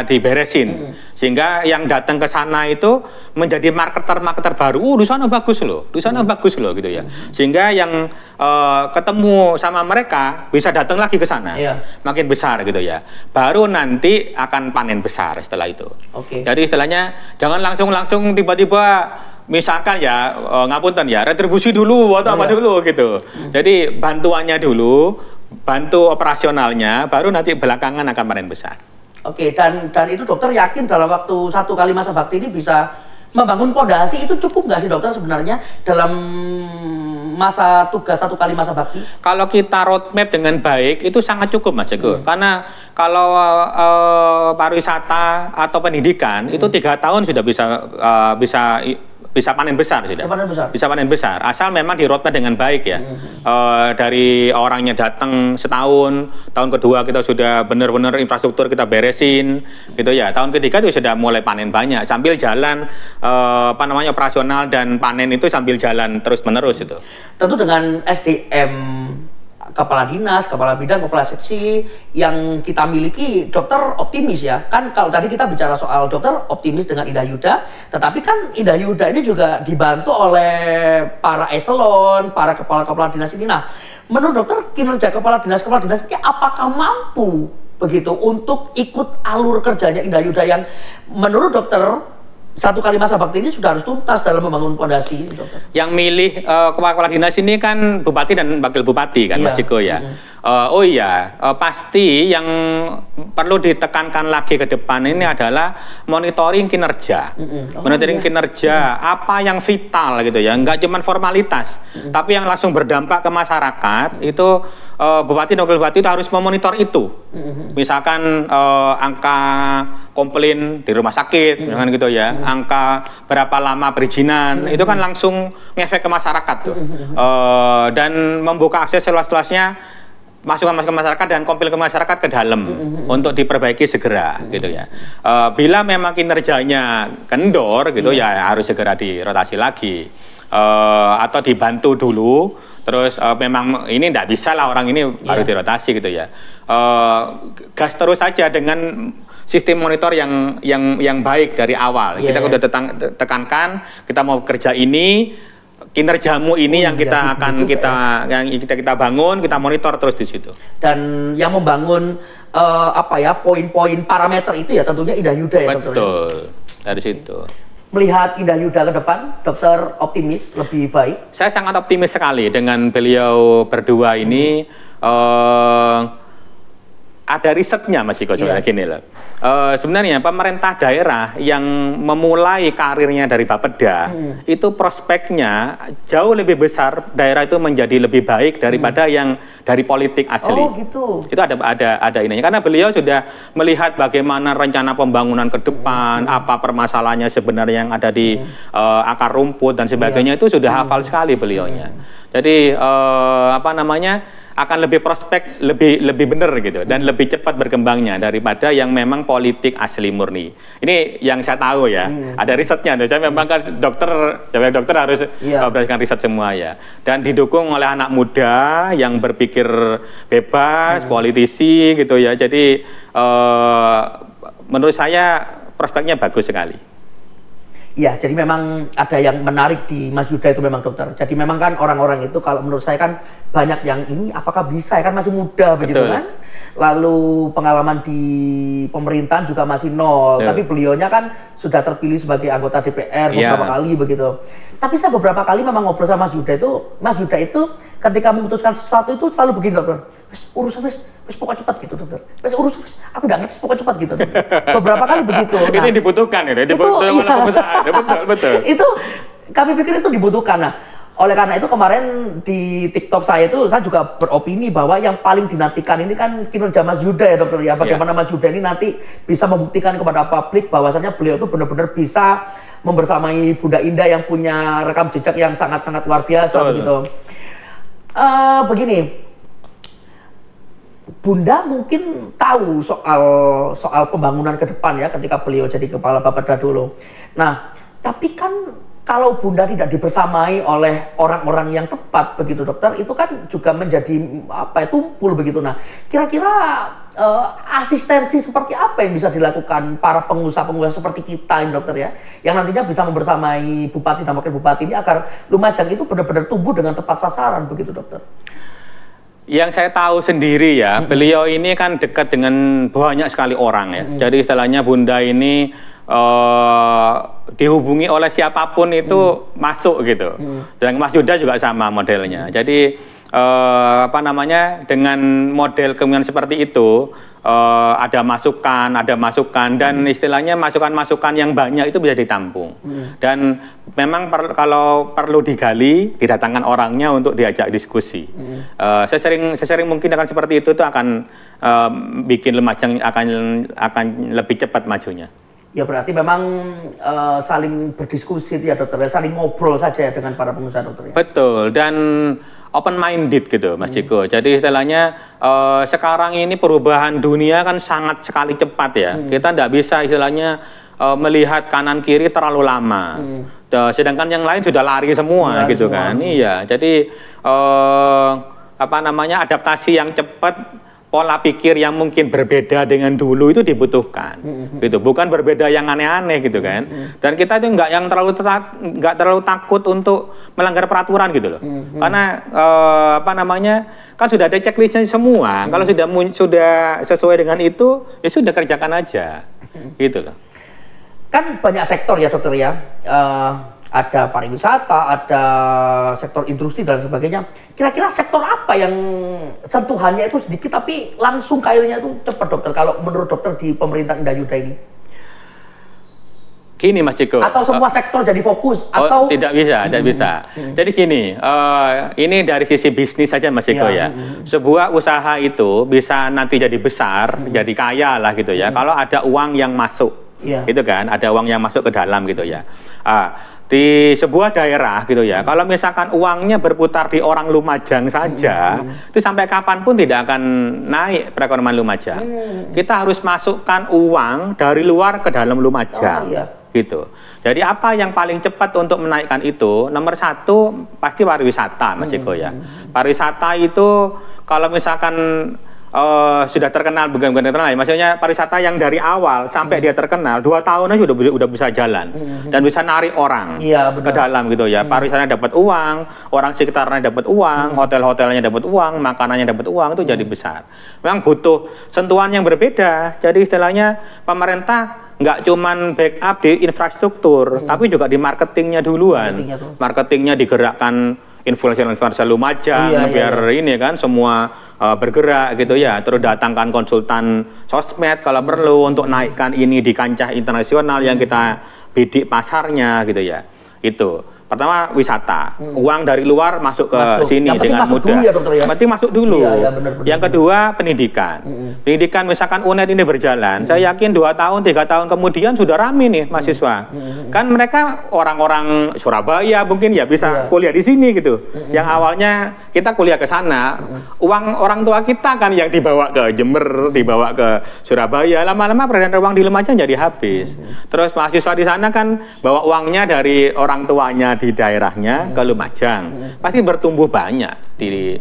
diberesin, sehingga yang datang ke sana itu menjadi marketer baru. Di sana bagus loh, gitu ya. Sehingga yang ketemu sama mereka bisa datang lagi ke sana, makin besar gitu ya. Baru nanti akan panen besar setelah itu. Jadi istilahnya jangan langsung tiba-tiba misalkan ya, ngapunten ya, retribusi dulu atau apa dulu gitu. Jadi bantuannya dulu, bantu operasionalnya, baru nanti belakangan akan panen besar. Dan itu dokter yakin dalam waktu 1 kali masa bakti ini bisa membangun pondasi itu cukup nggak sih dokter sebenarnya dalam masa tugas 1 kali masa bakti? Kalau kita roadmap dengan baik itu sangat cukup Mas Jago. Karena kalau pariwisata atau pendidikan itu 3 tahun sudah bisa panen besar sudah. Bisa panen besar. Asal memang di roadmap dengan baik ya. Dari orangnya datang setahun, tahun kedua kita sudah benar-benar infrastruktur kita beresin, gitu ya. Tahun ketiga itu sudah mulai panen banyak. Sambil jalan operasional dan panen itu sambil jalan terus-menerus itu. Tentu dengan SDM kepala dinas, kepala bidang, kepala seksi yang kita miliki, dokter optimis ya. Kan kalau tadi kita bicara soal dokter optimis dengan Indah Yuda, tetapi kan Indah Yuda ini juga dibantu oleh para eselon, para kepala-kepala dinas ini. Nah, menurut dokter kinerja kepala dinas ini apakah mampu begitu untuk ikut alur kerjanya Indah Yuda yang menurut dokter 1 kali masa bakti ini sudah harus tuntas dalam membangun pondasi, dokter? Yang milih kepala dinas ini kan bupati dan wakil bupati kan, Mas Ciko ya. Pasti yang perlu ditekankan lagi ke depan ini adalah monitoring kinerja. Monitoring kinerja, apa yang vital gitu ya, nggak cuma formalitas, tapi yang langsung berdampak ke masyarakat, itu bupati dan wakil bupati itu harus memonitor itu. Misalkan angka komplain di rumah sakit, misalkan gitu ya, angka berapa lama perizinan, itu kan langsung ngefek ke masyarakat tuh. Dan membuka akses seluas-luasnya masukan masyarakat dan komplain ke masyarakat ke dalam untuk diperbaiki segera gitu ya. Bila memang kinerjanya kendor gitu ya harus segera dirotasi lagi atau dibantu dulu. Terus memang ini tidak bisa lah orang ini baru dirotasi gitu ya. Gas terus saja dengan sistem monitor yang baik dari awal. Kita udah tekankan kita mau kerja ini, kinerjamu ini yang kita akan kita bangun, kita monitor terus di situ. Dan yang membangun poin-poin parameter itu ya tentunya Indah Yuda ya, dokter. Betul. Dari situ. Melihat Indah Yuda ke depan, dokter optimis lebih baik? Saya sangat optimis sekali dengan beliau berdua ini. Ada risetnya Mas Iko sebenarnya gini loh. Sebenarnya pemerintah daerah yang memulai karirnya dari Bapeda itu prospeknya jauh lebih besar, daerah itu menjadi lebih baik daripada yang dari politik asli. Oh gitu. Itu ada ininya karena beliau sudah melihat bagaimana rencana pembangunan ke depan, apa permasalahannya sebenarnya yang ada di akar rumput dan sebagainya itu sudah hafal sekali beliaunya. Jadi akan lebih prospek, lebih benar gitu dan lebih cepat berkembangnya daripada yang memang politik asli murni. Ini yang saya tahu ya. Ada risetnya. Saya memang kan dokter harus berdasarkan riset semua ya. Dan didukung oleh anak muda yang berpikir bebas, politisi gitu ya. Jadi menurut saya prospeknya bagus sekali. Ya, jadi memang ada yang menarik di Mas Yuda itu memang dokter. Jadi memang kan orang-orang itu kalau menurut saya kan banyak yang ini apakah bisa ya kan masih muda begitu kan. Lalu pengalaman di pemerintahan juga masih nol. Tapi beliaunya kan sudah terpilih sebagai anggota DPR beberapa kali begitu. Tapi saya beberapa kali memang ngobrol sama Mas Yuda itu ketika memutuskan sesuatu itu selalu begini dokter. Urusan pokoknya cepat gitu dokter. Urusan aku udah ngerti pokoknya cepat gitu dokter. Beberapa kali begitu. Nah, ini dibutuhkan ya, betul. Itu kami pikir itu dibutuhkan. Nah, oleh karena itu kemarin di TikTok saya juga beropini bahwa yang paling dinantikan ini kan kinerja Mas Yuda ya dokter ya. Bagaimana Mas Yuda ini nanti bisa membuktikan kepada publik bahwasannya beliau itu benar-benar bisa membersamai Bunda Indah yang punya rekam jejak yang sangat-sangat luar biasa begitu. Begini. Bunda mungkin tahu soal pembangunan ke depan ya ketika beliau jadi kepala Bapeda dulu. Nah, tapi kan kalau Bunda tidak dibersamai oleh orang-orang yang tepat begitu dokter, itu kan juga menjadi tumpul begitu. Nah, kira-kira asistensi seperti apa yang bisa dilakukan para pengusaha-pengusaha seperti kita ini dokter ya, yang nantinya bisa membersamai bupati dan wakil bupati ini agar Lumajang itu benar-benar tumbuh dengan tepat sasaran begitu dokter? Yang saya tahu sendiri ya, beliau ini kan dekat dengan banyak sekali orang ya. Jadi istilahnya Bunda ini dihubungi oleh siapapun itu masuk gitu. Dan Mas Yuda juga sama modelnya. Jadi apa namanya, dengan model kemungkinan seperti itu ada masukan dan istilahnya masukan-masukan yang banyak itu bisa ditampung. Dan memang kalau perlu digali, didatangkan orangnya untuk diajak diskusi. Sesering mungkin akan seperti itu tuh akan bikin Lumajang akan lebih cepat majunya. Ya berarti memang saling berdiskusi ya dokter, saling ngobrol saja ya dengan para pengusaha dokter ya. Betul, dan open minded gitu Mas Ciko. Jadi istilahnya sekarang ini perubahan dunia kan sangat sekali cepat ya. Kita tidak bisa istilahnya melihat kanan kiri terlalu lama. Sedangkan yang lain sudah lari semua gitu kan. Iya, jadi apa namanya, adaptasi yang cepat, pola pikir yang mungkin berbeda dengan dulu itu dibutuhkan, gitu. Bukan berbeda yang aneh-aneh gitu kan. Dan kita itu nggak terlalu takut untuk melanggar peraturan gitu loh. Karena apa namanya, kan sudah ada checklistnya semua. Kalau sudah sesuai dengan itu, ya sudah kerjakan aja, gitu loh. Kan banyak sektor ya dokter ya. Ada pariwisata, ada sektor industri dan sebagainya. Kira-kira sektor apa yang sentuhannya itu sedikit tapi langsung kailnya itu cepat dokter, kalau menurut dokter di pemerintah Indah Yuda ini? Gini Mas Ciko. Atau semua sektor jadi fokus? Atau tidak bisa, tidak bisa. Jadi gini, ini dari sisi bisnis saja Mas Ciko ya. Sebuah usaha itu bisa nanti jadi besar, jadi kaya lah gitu ya. Kalau ada uang yang masuk, gitu kan, ada uang yang masuk ke dalam gitu ya. Di sebuah daerah gitu ya, kalau misalkan uangnya berputar di orang Lumajang saja, itu sampai kapanpun tidak akan naik perekonomian Lumajang. Kita harus masukkan uang dari luar ke dalam Lumajang, gitu. Jadi apa yang paling cepat untuk menaikkan itu? Nomor satu pasti pariwisata, Mas Ciko ya. Pariwisata itu kalau misalkan sudah terkenal, bukan terkenal, maksudnya pariwisata yang dari awal sampai dia terkenal 2 tahun aja udah bisa jalan dan bisa narik orang ke dalam gitu ya. Pariwisatanya dapat uang, orang sekitarnya dapat uang, hotel-hotelnya dapat uang, makanannya dapat uang, itu jadi besar. Memang butuh sentuhan yang berbeda. Jadi istilahnya pemerintah nggak cuman backup di infrastruktur, tapi juga di marketingnya duluan. Marketingnya digerakkan influencer Lumajang, biar ini kan semua bergerak gitu ya. Terus datangkan konsultan sosmed kalau perlu untuk naikkan ini di kancah internasional yang kita bidik pasarnya gitu ya. Itu pertama wisata, uang dari luar masuk ke sini dengan mudah. Berarti masuk dulu. Bener. Yang kedua pendidikan. Pendidikan misalkan UNED ini berjalan, saya yakin 2 tahun, 3 tahun kemudian sudah rame nih mahasiswa. Kan mereka orang-orang Surabaya mungkin ya bisa kuliah di sini gitu. Yang awalnya kita kuliah ke sana, uang orang tua kita kan yang dibawa ke Jember, dibawa ke Surabaya, lama-lama peredaran uang di Lumajang jadi habis. Terus mahasiswa di sana kan bawa uangnya dari orang tuanya di daerahnya ke Lumajang, pasti bertumbuh banyak di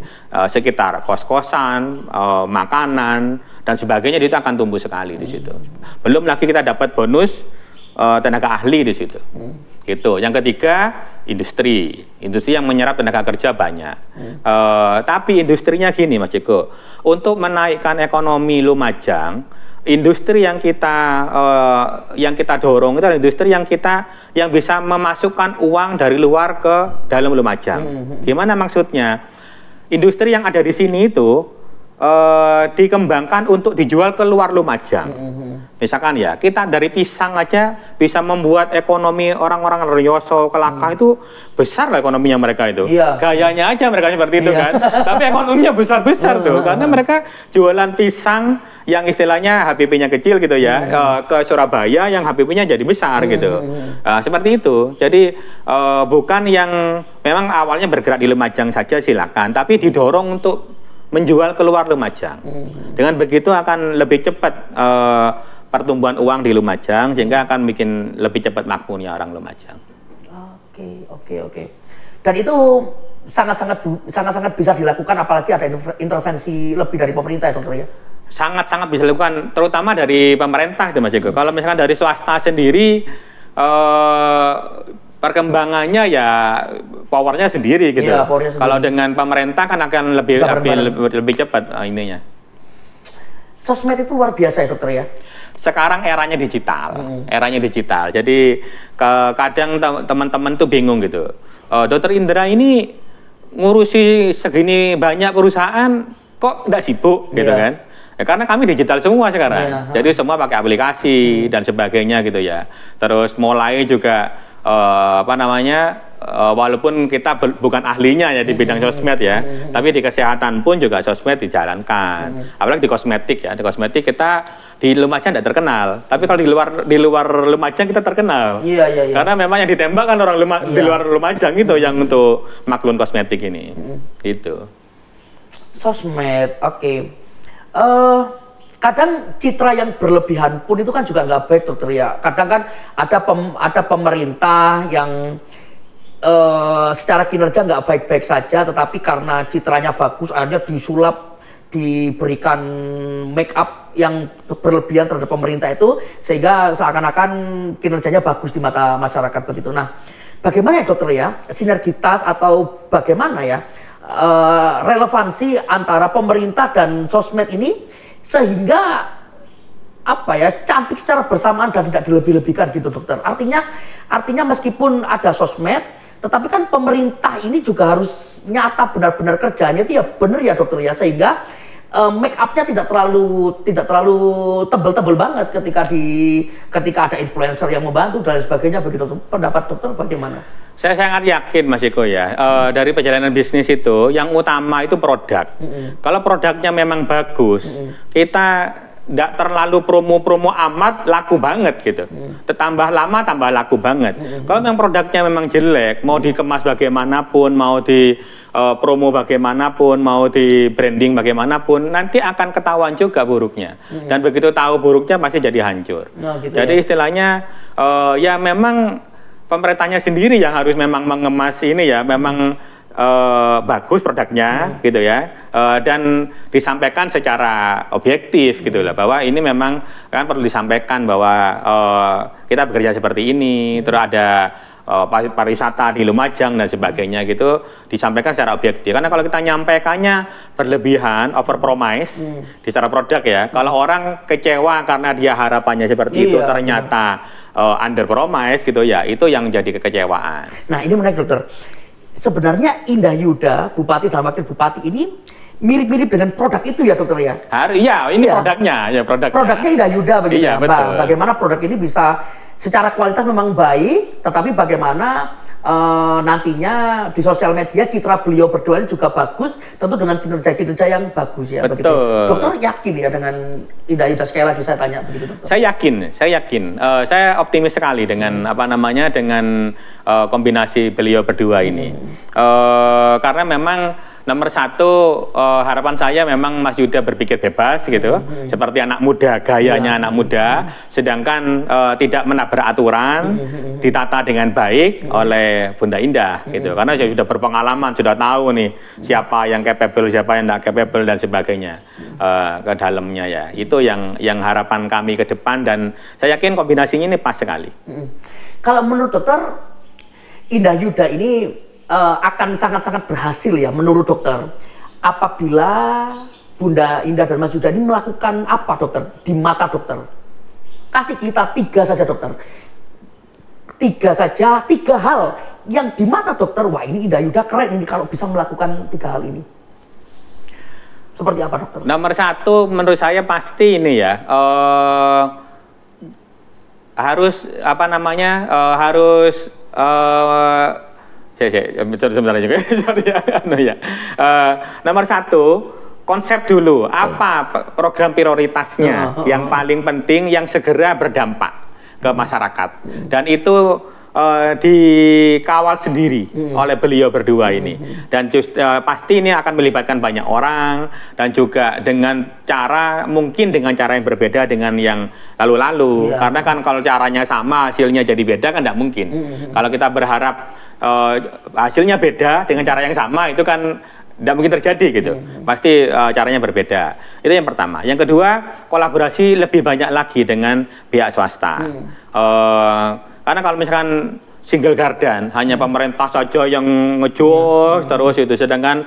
sekitar kos-kosan, makanan dan sebagainya, itu akan tumbuh sekali di situ. Belum lagi kita dapat bonus tenaga ahli di situ. Gitu. Yang ketiga industri yang menyerap tenaga kerja banyak. Tapi industrinya gini Mas Ciko, untuk menaikkan ekonomi Lumajang, industri yang kita dorong itu adalah industri yang bisa memasukkan uang dari luar ke dalam Lumajang. Gimana maksudnya? Industri yang ada di sini itu dikembangkan untuk dijual ke luar Lumajang. Misalkan ya, kita dari pisang aja bisa membuat ekonomi orang-orang Riyoso, Kelaka itu besar lah ekonominya mereka itu. Gayanya aja mereka seperti itu kan. Tapi ekonominya besar-besar tuh, karena mereka jualan pisang yang istilahnya HPP-nya kecil gitu ya, ke Surabaya yang HPP-nya jadi besar gitu. Seperti itu. Jadi bukan yang memang awalnya bergerak di Lumajang saja silakan, tapi didorong untuk menjual keluar Lumajang. Dengan begitu akan lebih cepat pertumbuhan uang di Lumajang, sehingga akan bikin lebih cepat makmurnya orang Lumajang. Oke. Dan itu sangat-sangat bisa dilakukan, apalagi ada intervensi lebih dari pemerintah ya dokter ya? Sangat-sangat bisa dilakukan, terutama dari pemerintah itu Mas Eko. Kalau misalkan dari swasta sendiri, perkembangannya ya powernya sendiri gitu. Kalau dengan pemerintah kan akan lebih cepat ininya. sosmed itu luar biasa ya dokter ya. Sekarang eranya digital, Jadi kadang teman-teman tuh bingung gitu. Dokter Indra ini ngurusi segini banyak perusahaan, kok nggak sibuk gitu kan? Ya, karena kami digital semua sekarang. Jadi semua pakai aplikasi dan sebagainya gitu ya. Terus mulai juga walaupun kita bukan ahlinya ya di bidang sosmed ya, tapi di kesehatan pun juga sosmed dijalankan. Apalagi di kosmetik ya, di kosmetik kita di Lumajang tidak terkenal, tapi kalau di luar Lumajang kita terkenal. Iya. Karena memang yang ditembak kan orang di luar Lumajang itu yang untuk maklun kosmetik ini. Gitu. Sosmed, oke. Kadang citra yang berlebihan pun itu kan juga nggak baik dokter ya. Kadang kan ada pemerintah yang secara kinerja nggak baik-baik saja, tetapi karena citranya bagus akhirnya disulap, diberikan make up yang berlebihan terhadap pemerintah itu, sehingga seakan-akan kinerjanya bagus di mata masyarakat begitu. Nah, bagaimana ya dokter ya sinergitas atau bagaimana ya relevansi antara pemerintah dan sosmed ini sehingga cantik secara bersamaan dan tidak dilebih-lebihkan gitu dokter. Artinya meskipun ada sosmed, tetapi kan pemerintah ini juga harus nyata benar-benar kerjanya itu ya benar ya dokter ya, sehingga make up-nya tidak terlalu tebel-tebel banget ketika ada influencer yang membantu dan sebagainya begitu. Pendapat dokter bagaimana? Saya sangat yakin Mas Iko ya, dari perjalanan bisnis itu yang utama itu produk. Kalau produknya memang bagus, kita tidak terlalu promo-promo amat, laku banget gitu. Tambah lama tambah laku banget. Kalau memang produknya memang jelek, mau dikemas bagaimanapun, mau di promo bagaimanapun, mau di branding bagaimanapun, nanti akan ketahuan juga buruknya. Dan begitu tahu buruknya pasti jadi hancur. Gitu jadi istilahnya ya memang pemerintahnya sendiri yang harus memang mengemas ini ya, memang bagus produknya gitu ya, dan disampaikan secara objektif gitu lah, bahwa ini memang kan perlu disampaikan bahwa kita bekerja seperti ini, terus ada pariwisata di Lumajang dan sebagainya gitu, disampaikan secara objektif. Karena kalau kita nyampaikannya berlebihan, overpromise di secara produk ya, kalau orang kecewa karena dia harapannya seperti itu, ternyata underpromise gitu ya, itu yang jadi kekecewaan. Nah ini menarik dokter. Sebenarnya Indah Yuda, Bupati dan Wakil Bupati ini mirip-mirip dengan produk itu ya dokter ya? Iya, ini produknya. Ya, produknya Indah Yuda begitu ya? Betul. Bagaimana produk ini bisa secara kualitas memang baik, tetapi bagaimana nantinya di sosial media citra beliau berdua ini juga bagus, tentu dengan kinerja-kinerja yang bagus ya. Betul. Begitu. Dokter yakin ya dengan Indah Yuda, sekali lagi saya tanya begitu dokter? Saya yakin. Saya optimis sekali dengan dengan kombinasi beliau berdua ini. Karena memang nomor satu, harapan saya memang Mas Yuda berpikir bebas gitu, seperti anak muda, gayanya anak muda, sedangkan tidak menabrak aturan, ditata dengan baik oleh Bunda Indah gitu. Karena saya sudah berpengalaman, sudah tahu nih siapa yang capable, siapa yang tidak capable dan sebagainya ke dalamnya ya. Itu yang harapan kami ke depan, dan saya yakin kombinasinya ini pas sekali. Kalau menurut dokter, Indah Yuda ini akan sangat-sangat berhasil ya menurut dokter apabila Bunda Indah dan Mas Yuda ini melakukan apa dokter di mata dokter? Kasih kita 3 saja dokter, 3 hal yang di mata dokter, wah ini Indah Yuda keren ini kalau bisa melakukan 3 hal ini. Seperti apa dokter? Nomor 1 menurut saya pasti ini ya, harus sebentar juga. Nomor 1, konsep dulu. Apa program prioritasnya yang paling penting, yang segera berdampak ke masyarakat. Dan itu dikawal sendiri oleh beliau berdua ini. Dan pasti ini akan melibatkan banyak orang, dan juga mungkin dengan cara yang berbeda dengan yang lalu-lalu. Karena kan kalau caranya sama, hasilnya jadi beda kan tidak mungkin. Kalau kita berharap hasilnya beda dengan cara yang sama, itu kan tidak mungkin terjadi gitu. Pasti caranya berbeda. Itu yang pertama. Yang kedua, kolaborasi lebih banyak lagi dengan pihak swasta. Karena kalau misalkan single garden, hanya pemerintah saja yang ngejos terus itu, sedangkan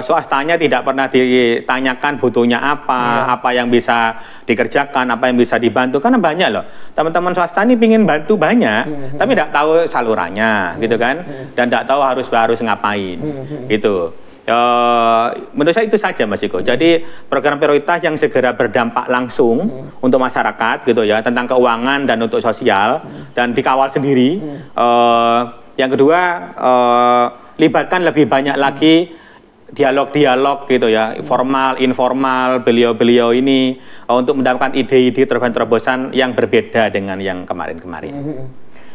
swastanya tidak pernah ditanyakan butuhnya apa yang bisa dikerjakan, apa yang bisa dibantu, karena banyak loh teman-teman swasta ini pingin bantu banyak, tapi tidak tahu salurannya gitu kan, dan tidak tahu harus ngapain gitu. Menurut saya itu saja Mas Ciko. Jadi program prioritas yang segera berdampak langsung untuk masyarakat gitu ya, tentang keuangan dan untuk sosial, dan dikawal sendiri. Yang kedua, libatkan lebih banyak lagi dialog-dialog gitu ya, formal, informal, beliau-beliau ini untuk mendapatkan ide-ide terobosan yang berbeda dengan yang kemarin-kemarin.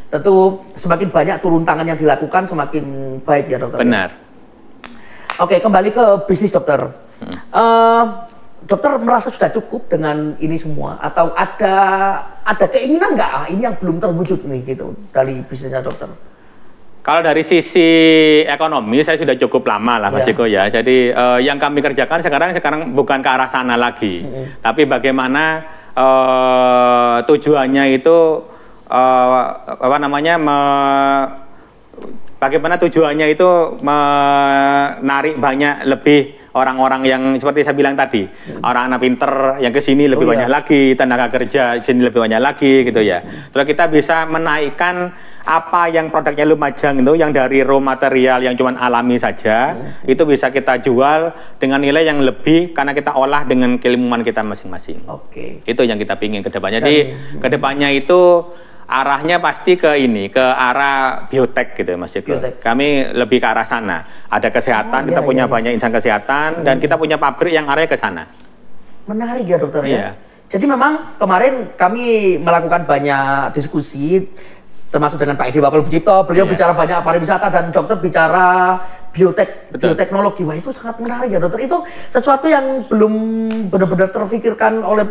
Tentu semakin banyak turun tangan yang dilakukan semakin baik ya dokter. Benar. Oke, kembali ke bisnis dokter. Dokter merasa sudah cukup dengan ini semua, atau ada keinginan nggak ini yang belum terwujud nih gitu dari bisnisnya dokter? Kalau dari sisi ekonomi saya sudah cukup lama lah Mas Ciko ya. Jadi yang kami kerjakan sekarang bukan ke arah sana lagi, tapi bagaimana tujuannya itu bagaimana tujuannya itu menarik banyak lebih orang-orang yang seperti saya bilang tadi, orang anak pinter yang ke sini lebih banyak lagi, tenaga kerja di sini lebih banyak lagi gitu ya. Terus kita bisa menaikkan apa yang produknya Lumajang itu, yang dari raw material yang cuma alami saja, itu bisa kita jual dengan nilai yang lebih karena kita olah dengan keilmuan kita masing-masing. Itu yang kita pingin ke depannya. Jadi ke depannya itu arahnya pasti ke arah biotek gitu Mas Ciko. Kami lebih ke arah sana. Ada kesehatan, kita punya banyak insan kesehatan, dan kita punya pabrik yang arahnya ke sana. Menarik ya dokter ya. Jadi memang kemarin kami melakukan banyak diskusi, termasuk dengan Pak Edi Wakil Bujipto, beliau bicara banyak pariwisata, dan dokter bicara bioteknologi. Wah, itu sangat menarik ya dokter. Itu sesuatu yang belum benar-benar terfikirkan oleh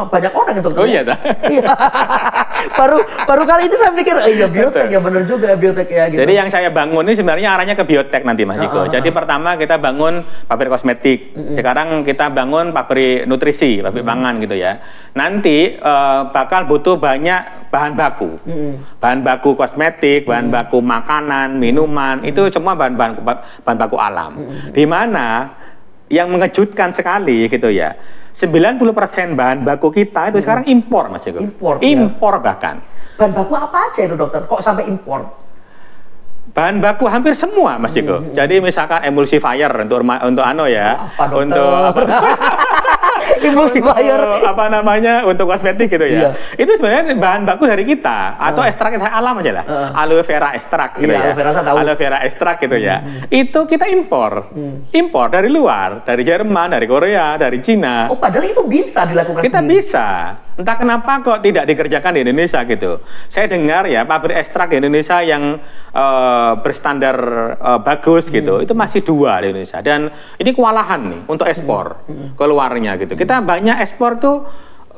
banyak orang ya dokter. Iya. baru kali ini saya mikir, iya biotek ya, benar juga biotek ya gitu. Jadi yang saya bangun ini sebenarnya arahnya ke biotek nanti Mas Ciko. Jadi pertama kita bangun pabrik kosmetik. Sekarang kita bangun pabrik nutrisi, pabrik pangan gitu ya. Nanti bakal butuh banyak bahan baku. Bahan baku kosmetik, bahan baku makanan, minuman, itu semua bahan baku alam. Di mana yang mengejutkan sekali gitu ya, 90% bahan baku kita itu sekarang impor Mas Ciko. Impor bahkan. Bahan baku apa aja itu dokter? Kok sampai impor? Bahan baku hampir semua Mas Ciko. Jadi misalkan emulsifier untuk untuk emulsifier untuk kosmetik gitu ya. Itu sebenarnya bahan baku dari kita, atau ekstrak alam aja lah. Aloe vera ekstrak gitu ya. Aloe vera ekstrak gitu ya. Itu kita impor. Impor dari luar, dari Jerman, dari Korea, dari Cina. Oh, padahal itu bisa dilakukan kita sendiri. Bisa. Entah kenapa kok tidak dikerjakan di Indonesia gitu. Saya dengar ya pabrik ekstrak di Indonesia yang berstandar bagus gitu, itu masih 2 di Indonesia, dan ini kewalahan nih untuk ekspor keluarnya gitu. Kita banyak ekspor tuh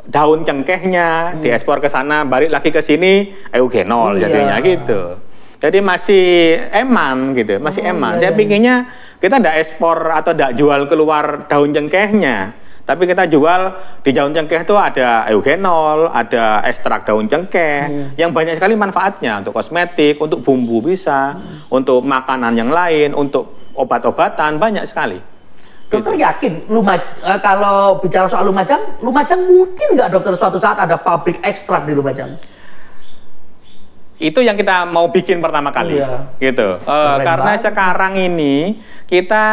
daun cengkehnya diekspor ke sana, balik lagi ke sini eugenol jadinya gitu. Jadi masih eman gitu, masih eman. Saya pikirnya kita ndak ekspor atau ndak jual keluar daun cengkehnya, tapi kita jual di daun cengkeh itu ada eugenol, ada ekstrak daun cengkeh, yang banyak sekali manfaatnya untuk kosmetik, untuk bumbu bisa, untuk makanan yang lain, untuk obat-obatan, banyak sekali. Dokter yakin kalau bicara soal Lumajang mungkin nggak dokter suatu saat ada pabrik ekstrak di Lumajang? Itu yang kita mau bikin pertama kali, gitu. Karena sekarang ini kita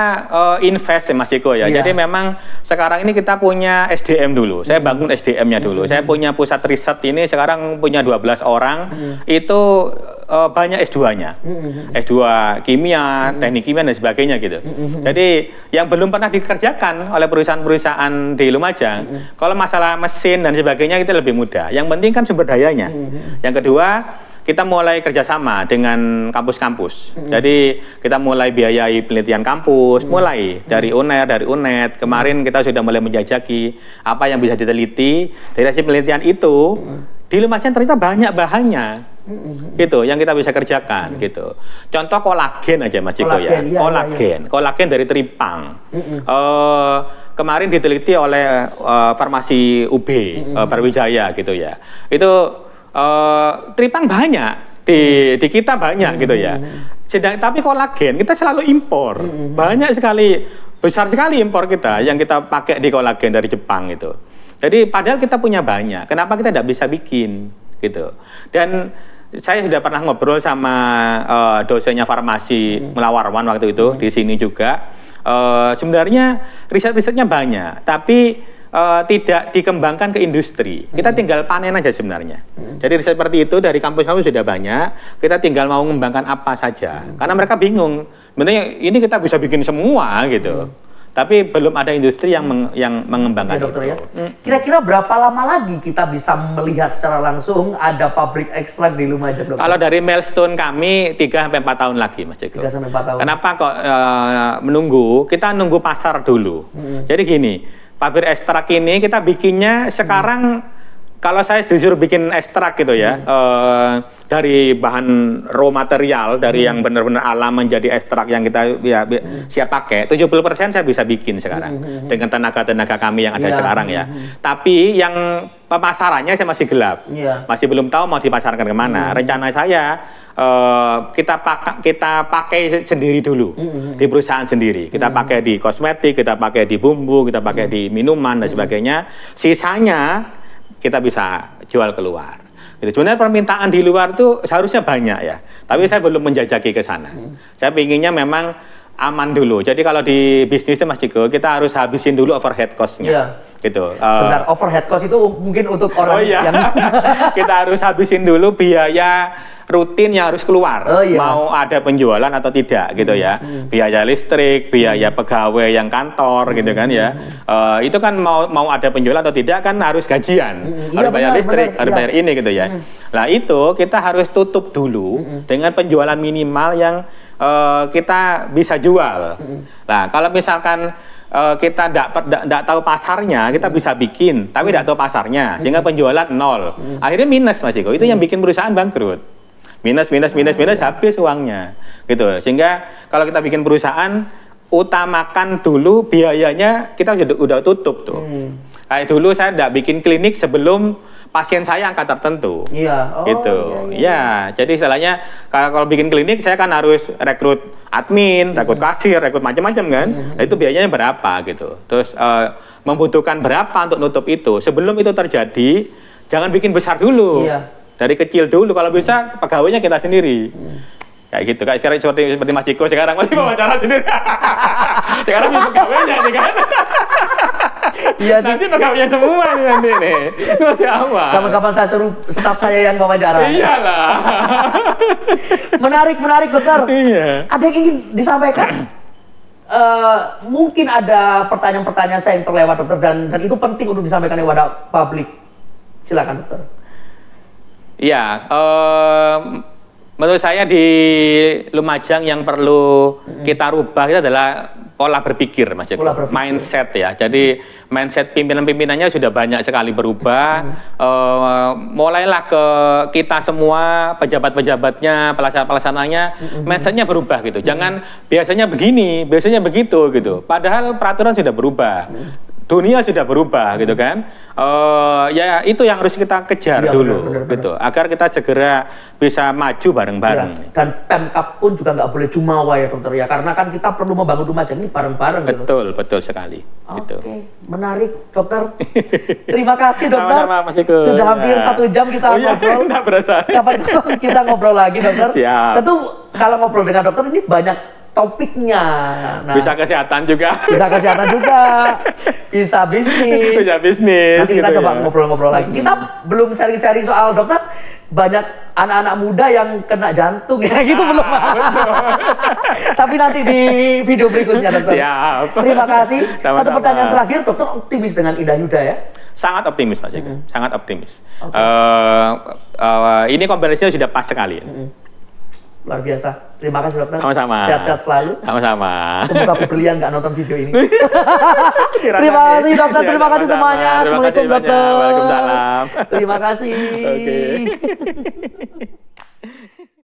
invest ya Mas Ciko ya. Jadi memang sekarang ini kita punya SDM dulu. Saya bangun SDM-nya dulu. Saya punya pusat riset ini sekarang punya 12 orang. Itu banyak S2-nya. S2 kimia, teknik kimia dan sebagainya gitu. Jadi yang belum pernah dikerjakan oleh perusahaan-perusahaan di Lumajang. Kalau masalah mesin dan sebagainya itu lebih mudah. Yang penting kan sumber dayanya. Yang kedua, kita mulai kerjasama dengan kampus-kampus. Jadi kita mulai biayai penelitian kampus, mulai dari UNER, dari UNED. Kemarin kita sudah mulai menjajaki apa yang bisa diteliti. Dari hasil penelitian itu, di Lumajang ternyata banyak bahannya, gitu, yang kita bisa kerjakan, gitu. Contoh kolagen aja Mas Ciko ya. Kolagen dari teripang. Kemarin diteliti oleh farmasi UB Barwijaya gitu ya. Itu teripang banyak di kita banyak gitu ya. Tapi kolagen kita selalu impor. Banyak sekali, besar sekali impor kita yang kita pakai di kolagen dari Jepang itu. Jadi padahal kita punya banyak. Kenapa kita tidak bisa bikin gitu? Dan saya sudah pernah ngobrol sama dosennya farmasi Melawarwan waktu itu di sini juga. Sebenarnya riset-risetnya banyak, tapi tidak dikembangkan ke industri. Kita tinggal panen aja sebenarnya. Jadi riset seperti itu dari kampus-kampus sudah banyak. Kita tinggal mau mengembangkan apa saja. Karena mereka bingung. Sebenarnya ini kita bisa bikin semua gitu. Tapi belum ada industri yang mengembangkan ya, dokter, itu. Ya. Kira-kira berapa lama lagi kita bisa melihat secara langsung ada pabrik ekstrak di Lumajang, dokter? Kalau dari milestone kami 3-4 tahun lagi, Mas Ceko. 3-4 tahun. Kenapa kok menunggu? Kita nunggu pasar dulu. Jadi gini, pabrik ekstrak ini kita bikinnya sekarang, kalau saya disuruh bikin ekstrak gitu ya, dari bahan raw material, dari yang benar-benar alam menjadi ekstrak yang kita siap pakai, 70% saya bisa bikin sekarang dengan tenaga-tenaga kami yang ada sekarang ya. Tapi yang pemasarannya saya masih gelap, masih belum tahu mau dipasarkan kemana. Rencana saya kita pakai sendiri dulu di perusahaan sendiri. Kita pakai di kosmetik, kita pakai di bumbu, kita pakai di minuman dan sebagainya. Sisanya kita bisa jual keluar. Gitu. Sebenarnya permintaan di luar itu seharusnya banyak ya, tapi saya belum menjajaki ke sana. Saya pinginnya memang aman dulu. Jadi kalau di bisnis itu Mas Ciko, kita harus habisin dulu overhead cost-nya. Gitu. Sebentar, overhead cost itu mungkin untuk orang yang kita harus habisin dulu biaya rutin yang harus keluar, mau ada penjualan atau tidak gitu ya. Biaya listrik, biaya pegawai yang kantor gitu kan ya. Itu kan mau ada penjualan atau tidak kan harus gajian, harus bayar listrik, harus bayar ini gitu ya. Nah itu kita harus tutup dulu dengan penjualan minimal yang kita bisa jual. Nah kalau misalkan kita tidak tahu pasarnya, kita bisa bikin, tapi tidak tahu pasarnya, sehingga penjualan nol. Akhirnya minus, Mas Iko. Itu yang bikin perusahaan bangkrut. Minus, habis uangnya. Gitu. Sehingga kalau kita bikin perusahaan, utamakan dulu biayanya, kita udah tutup tuh. Kayak dulu saya tidak bikin klinik sebelum pasien saya angka tertentu. Gitu. Jadi istilahnya kalau bikin klinik saya kan harus rekrut admin, rekrut kasir, rekrut macam-macam kan. Nah, itu biayanya berapa gitu. Terus membutuhkan berapa untuk nutup itu. Sebelum itu terjadi, jangan bikin besar dulu. Dari kecil dulu, kalau bisa pegawainya kita sendiri. Kayak gitu, kayak seperti Mas Ciko sekarang masih wawancara sendiri. Sekarang punya pegawainya nih kan. Nanti pegawainya semua nih nanti nih. Masih awal. Kapan-kapan saya suruh staf saya yang wawancara. Iyalah. Menarik dokter. Ada yang ingin disampaikan? Mungkin ada pertanyaan-pertanyaan saya yang terlewat dokter, dan itu penting untuk disampaikan kepada publik. Silakan dokter. Ya, menurut saya di Lumajang yang perlu kita rubah itu adalah pola berpikir, Mas Joko. Mindset ya. Jadi mindset pimpinan-pimpinannya sudah banyak sekali berubah. Mulailah ke kita semua, pejabat-pejabatnya, pelaksananya, mindsetnya berubah gitu. Jangan biasanya begini, biasanya begitu gitu. Padahal peraturan sudah berubah. Dunia sudah berubah gitu kan. Ya itu yang harus kita kejar dulu gitu, agar kita segera bisa maju bareng-bareng. Dan Pemkab pun juga nggak boleh jumawa ya dokter ya, karena kan kita perlu membangun Lumajang ini bareng-bareng. Betul sekali. Gitu. Menarik dokter. Terima kasih dokter. Mas Iko. Sudah hampir 1 jam kita ngobrol. Kapan kita ngobrol lagi dokter? Siap. Tentu kalau ngobrol dengan dokter ini banyak topiknya. Bisa kesehatan juga. Bisa bisnis. Nanti kita coba ngobrol-ngobrol lagi. Kita belum sharing-sharing soal dokter. Banyak anak-anak muda yang kena jantung ya gitu belum. Tapi nanti di video berikutnya dokter. Siap. Terima kasih. Satu pertanyaan terakhir, dokter optimis dengan Indah Yuda ya? Sangat optimis Mas Joko. Sangat optimis. Ini kombinasinya sudah pas sekali. Luar biasa. Terima kasih dokter. Sama-sama. Sehat-sehat selalu. Sama-sama. Semoga pembelian nggak nonton video ini. Terima kasih dokter. Terima kasih semuanya. Assalamualaikum dokter. Waalaikumsalam. Terima kasih.